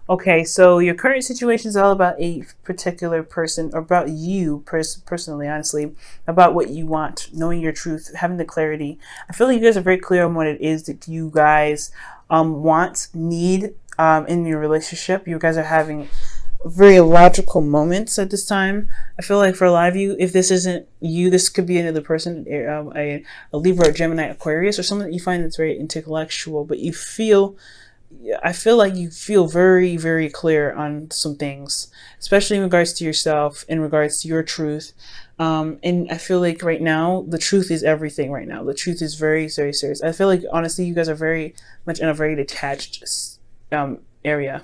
Okay, so your current situation is all about a particular person, or about you personally, honestly, about what you want, knowing your truth, having the clarity. I feel like you guys are very clear on what it is that you guys want, need in your relationship. You guys are having very logical moments at this time. I feel like for a lot of you, if this isn't you, this could be another person, a Libra, or Gemini, Aquarius, or someone that you find that's very intellectual, but you feel, I feel like you feel very, very clear on some things, especially in regards to yourself, in regards to your truth. And I feel like right now, the truth is everything right now. The truth is very, very serious. I feel like, honestly, you guys are very much in a very detached area.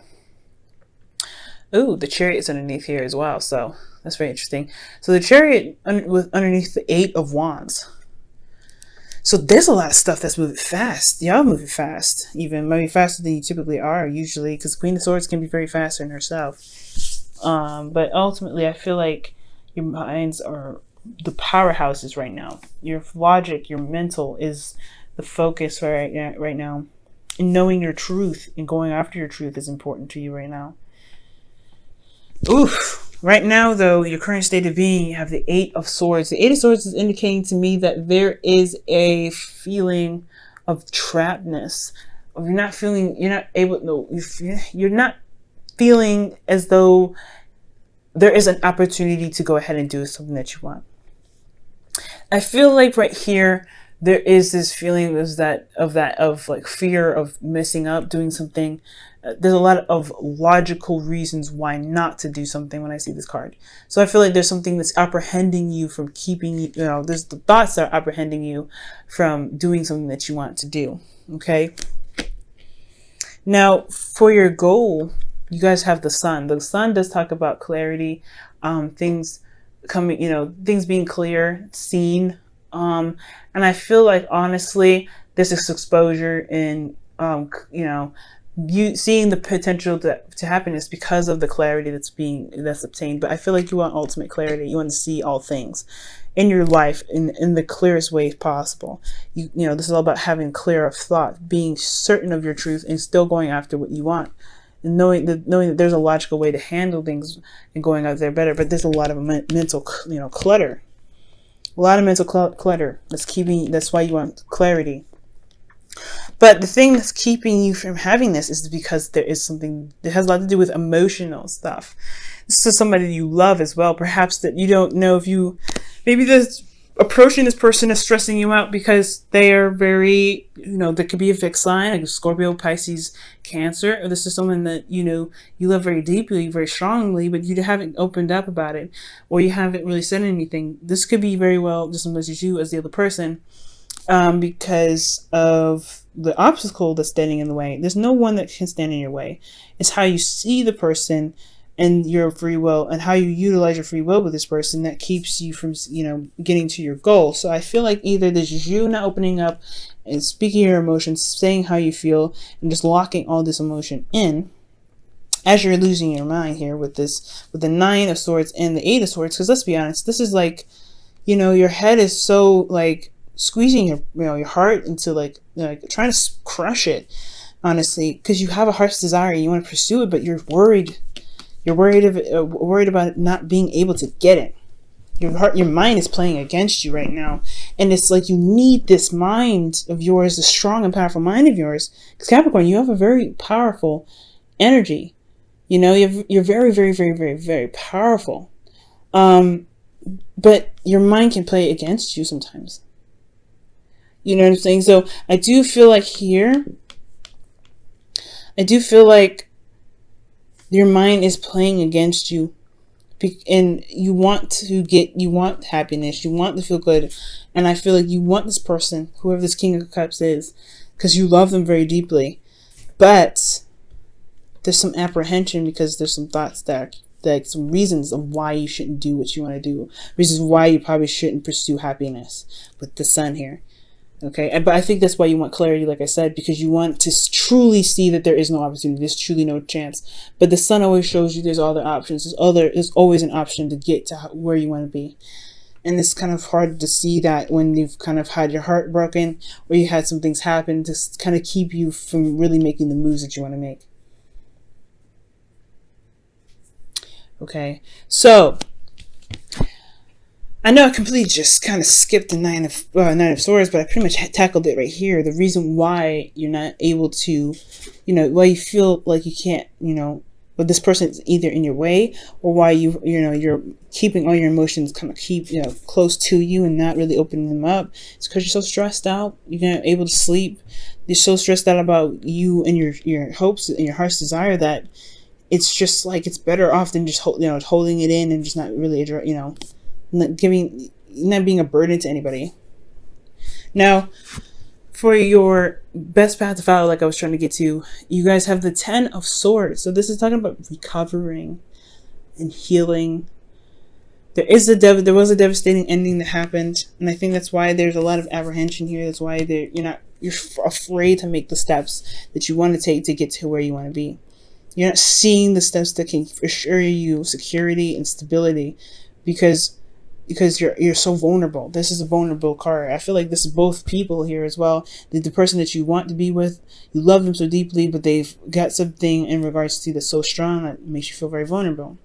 Ooh, the chariot is underneath here as well. So that's very interesting. So the chariot with underneath the 8 of Wands. So there's a lot of stuff that's moving fast. Y'all moving fast, even maybe faster than you typically are usually, because Queen of Swords can be very fast in herself. But ultimately, I feel like your minds are the powerhouses right now. Your logic, your mental is the focus right now. And knowing your truth and going after your truth is important to you right now. Oof. Right now, though, your current state of being, you have the 8 of Swords. The 8 of Swords is indicating to me that there is a feeling of trappedness. You're not feeling, you're not able, no, you're not feeling as though there is an opportunity to go ahead and do something that you want. I feel like right here, there is this feeling of like fear of messing up, doing something. There's a lot of logical reasons why not to do something when I see this card. So I feel like there's something that's apprehending you from keeping, there's the thoughts that are apprehending you from doing something that you want to do. Okay. Now, for your goal, you guys have the Sun. The Sun does talk about clarity, things coming, things being clear, seen. And I feel like, honestly, this is exposure in, you seeing the potential to happiness because of the clarity that's obtained. But I feel like you want ultimate clarity. You want to see all things in your life in the clearest way possible. This is all about having clear of thought, being certain of your truth, and still going after what you want. And knowing that there's a logical way to handle things and going out there better. But there's a lot of mental, clutter. A lot of mental clutter that's why you want clarity. But the thing that's keeping you from having this is because there is something that has a lot to do with emotional stuff. This is somebody you love as well. Perhaps that you don't know if maybe this approaching this person is stressing you out because they are very, there could be a fixed sign, like Scorpio, Pisces, Cancer, or this is someone that, you love very deeply, very strongly, but you haven't opened up about it, or you haven't really said anything. This could be very well just as much as you as the other person. Because of the obstacle that's standing in the way. There's no one that can stand in your way. It's how you see the person and your free will, and how you utilize your free will with this person that keeps you from, getting to your goal. So I feel like either this is you not opening up and speaking your emotions, saying how you feel, and just locking all this emotion in as you're losing your mind here with the 9 of Swords and the 8 of Swords. Because let's be honest, this is like, your head is so like squeezing your heart into like trying to crush it, honestly, because you have a heart's desire and you want to pursue it, but you're worried about it not being able to get it. Your mind is playing against you right now, and it's like you need this mind of yours, the strong and powerful mind of yours, because Capricorn, you have a very powerful energy. You're very, very, very, very, very powerful, but your mind can play against you sometimes. You know what I'm saying? So I do feel like your mind is playing against you, and you want happiness, you want to feel good, and I feel like you want this person, whoever this King of Cups is, because you love them very deeply, but there's some apprehension because there's some thoughts some reasons of why you shouldn't do what you want to do, reasons why you probably shouldn't pursue happiness with the Sun here. Okay, but I think that's why you want clarity, like I said, because you want to truly see that there is no opportunity, there's truly no chance. But the Sun always shows you there's other options. There's always an option to get to where you want to be. And it's kind of hard to see that when you've kind of had your heart broken, or you had some things happen to kind of keep you from really making the moves that you want to make. Okay, so I know I completely just kind of skipped the Nine of Swords, but I pretty much tackled it right here. The reason why you're not able to, why you feel like you can't, but this person is either in your way, or why you're keeping all your emotions kind of close to you and not really opening them up. It's because you're so stressed out. You're not able to sleep. You're so stressed out about you and your hopes and your heart's desire that it's just like it's better off than just holding it in and just not really not being a burden to anybody. Now, for your best path to follow, like I was trying to get to, you guys have the 10 of Swords. So this is talking about recovering and healing. There was a devastating ending that happened, and I think that's why there's a lot of apprehension here. That's why you're afraid to make the steps that you want to take to get to where you want to be. You're not seeing the steps that can assure you security and stability because you're so vulnerable. This is a vulnerable card. I feel like this is both people here as well. The person that you want to be with, you love them so deeply, but they've got something in regards to that's so strong that makes you feel very vulnerable.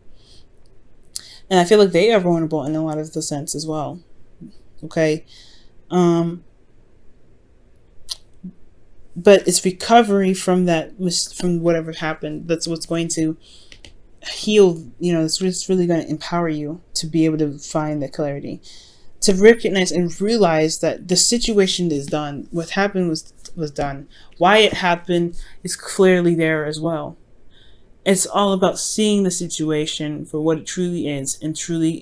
And I feel like they are vulnerable in a lot of the sense as well. Okay. But it's recovery from from whatever happened. That's what's going to heal. It's really going to empower you to be able to find that clarity, to recognize and realize that the situation is done. What happened was done. Why it happened is clearly there as well. It's all about seeing the situation for what it truly is and truly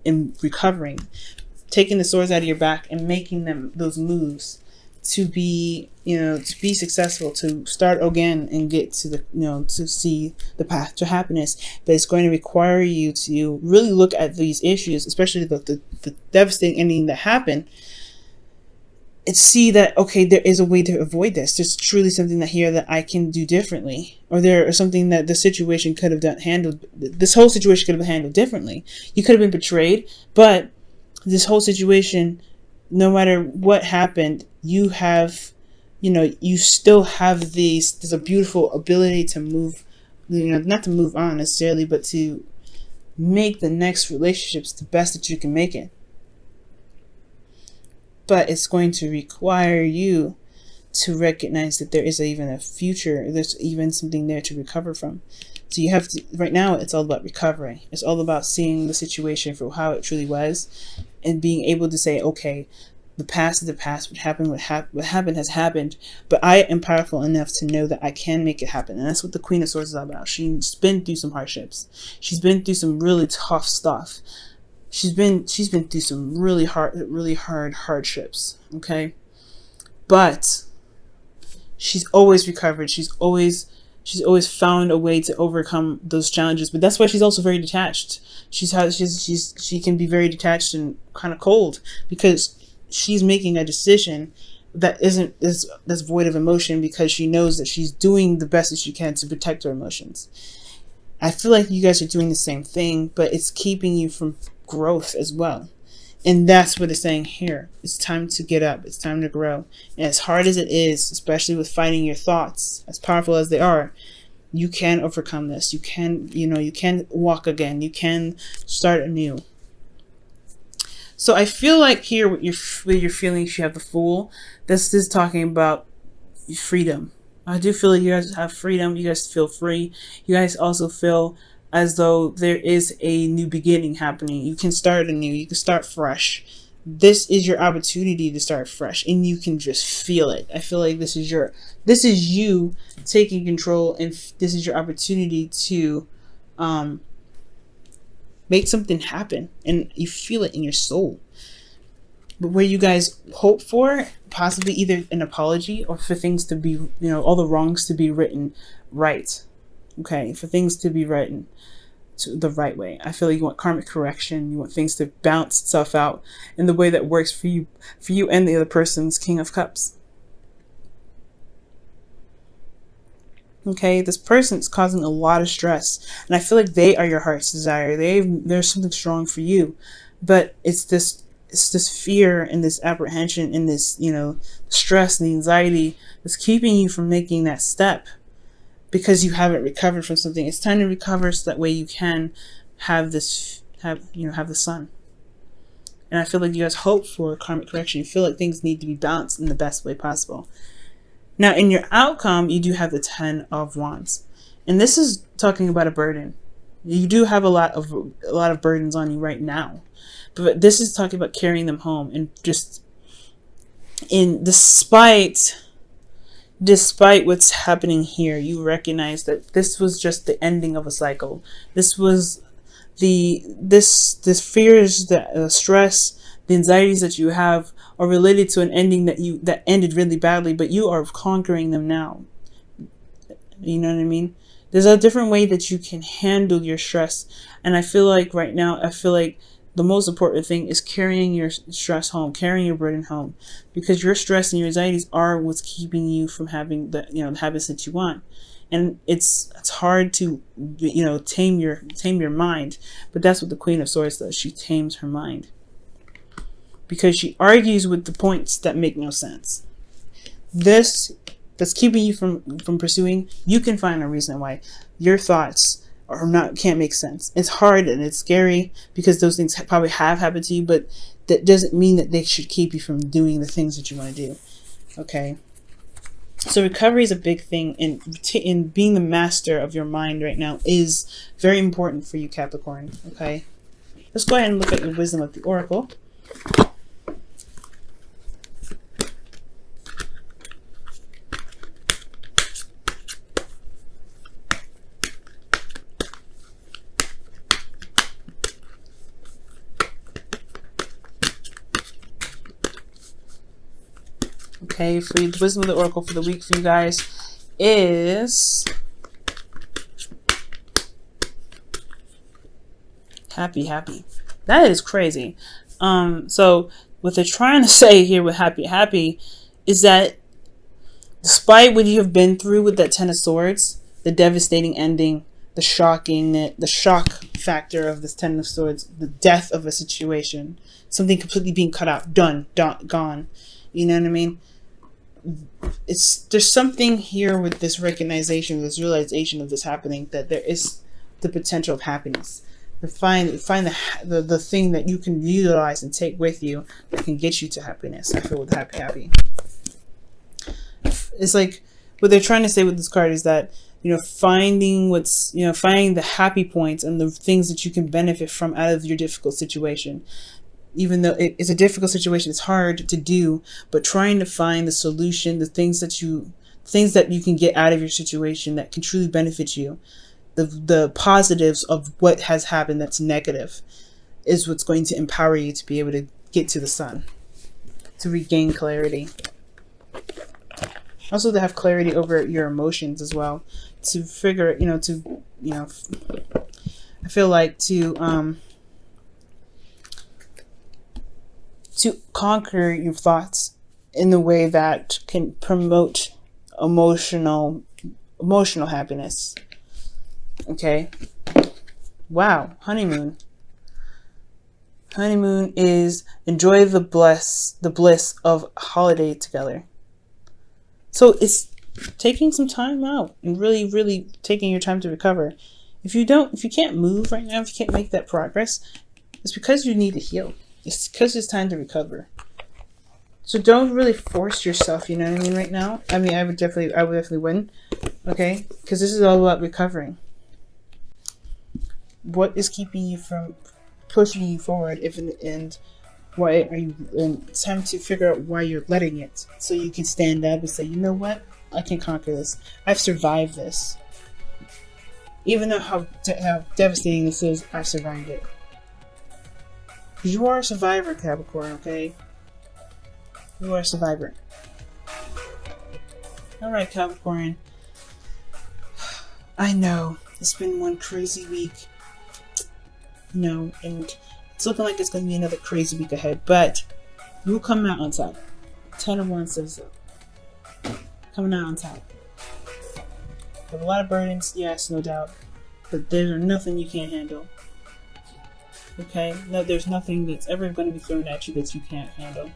in recovering, taking the swords out of your back and making those moves to be successful, to start again and get to to see the path to happiness. But it's going to require you to really look at these issues, especially the devastating ending that happened, and see that, okay, there is a way to avoid this. There's truly something that I can do differently, or there is something that the situation could have handled. This whole situation could have been handled differently. You could have been betrayed, but this whole situation, no matter what happened, you still have there's a beautiful ability to move, not to move on necessarily, but to make the next relationships the best that you can make it. But it's going to require you to recognize that there is even a future. There's even something there to recover from. So you have to, right now, it's all about recovery. It's all about seeing the situation for how it truly was and being able to say, okay, the past is the past. What happened has happened, but I am powerful enough to know that I can make it happen. And that's what the Queen of Swords is all about. She's been through some hardships. She's been through some really tough stuff. She's been through some really hard hardships. Okay, but she's always recovered. She's always found a way to overcome those challenges. But that's why she's also very detached. She can be very detached and kind of cold because she's making a decision that's void of emotion, because she knows that she's doing the best that she can to protect her emotions. I feel like you guys are doing the same thing, but it's keeping you from growth as well. And that's what it's saying here. It's time to get up. It's time to grow. And as hard as it is, especially with fighting your thoughts, as powerful as they are, you can overcome this. You can, you can walk again. You can start anew. So I feel like here with your feelings, you have the Fool. This is talking about freedom. I do feel like you guys have freedom. You guys feel free. You guys also feel as though there is a new beginning happening. You can start anew. You can start fresh. This is your opportunity to start fresh, and you can just feel it. I feel like this is you taking control, and this is your opportunity to make something happen, and you feel it in your soul. But where you guys hope for possibly either an apology, or for things to be, all the wrongs to be written right. Okay, for things to be written to the right way. I feel like you want karmic correction. You want things to balance itself out in the way that works for you and the other person's King of Cups. Okay, this person's causing a lot of stress, and I feel like they are your heart's desire. There's something strong for you, but it's this fear and this apprehension and this stress and the anxiety that's keeping you from making that step, because you haven't recovered from something. It's time to recover so that way you can have have the sun. And I feel like you guys hope for karmic correction. You feel like things need to be balanced in the best way possible. Now, in your outcome, you do have the 10 of Wands. And this is talking about a burden. You do have a lot of burdens on you right now. But this is talking about carrying them home, and just despite what's happening here, you recognize that this was just the ending of a cycle. This was this fears, the stress, the anxieties that you have are related to an ending that ended really badly, but you are conquering them now. You know what I mean? There's a different way that you can handle your stress, and I feel like right now, the most important thing is carrying your stress home, carrying your burden home, because your stress and your anxieties are what's keeping you from having the habits that you want. And it's hard to tame your mind, but that's what the Queen of Swords does. She tames her mind, because she argues with the points that make no sense. This that's keeping you from pursuing, you can find a reason why your thoughts can't make sense. It's hard and it's scary, because those things probably have happened to you, but that doesn't mean that they should keep you from doing the things that you want to do. Okay. So recovery is a big thing, and in being the master of your mind right now is very important for you, Capricorn. Okay. Let's go ahead and look at your wisdom of the Oracle. Okay, for the wisdom of the Oracle for the week for you guys is happy. That is crazy. So what they're trying to say here with happy is that despite what you have been through with that 10 of Swords, the devastating ending, the shock factor of this 10 of Swords, the death of a situation, something completely being cut out, done, gone. You know what I mean? There's something here with this recognition, this realization of this happening, that there is the potential of happiness. To find the thing that you can utilize and take with you that can get you to happiness. I feel with happy. It's like what they're trying to say with this card is that finding the happy points and the things that you can benefit from out of your difficult situation. Even though it's a difficult situation, it's hard to do, but trying to find the solution, the things that you can get out of your situation that can truly benefit you, the positives of what has happened that's negative, is what's going to empower you to be able to get to the sun, to regain clarity. Also to have clarity over your emotions as well, to figure, I feel like to conquer your thoughts in the way that can promote emotional happiness. Okay. Wow. Honeymoon is enjoy the bliss of holiday together. So it's taking some time out and really taking your time to recover. If you can't move right now, if you can't make that progress, it's because you need to heal. It's because it's time to recover. So don't really force yourself, you know what I mean, right now. I mean, I would definitely win, okay? Because this is all about recovering. What is keeping you from pushing you forward? And why are you? And it's time to figure out why you're letting it, so you can stand up and say, you know what? I can conquer this. I've survived this. Even though how devastating this is, I've survived it. You are a survivor, Capricorn, okay? You are a survivor. Alright, Capricorn. I know. It's been one crazy week. And it's looking like it's going to be another crazy week ahead. But you'll come out on top. 10 of Wands says so. Coming out on top. You have a lot of burdens, yes, no doubt. But there's nothing you can't handle. Okay? No, there's nothing that's ever going to be thrown at you that you can't handle.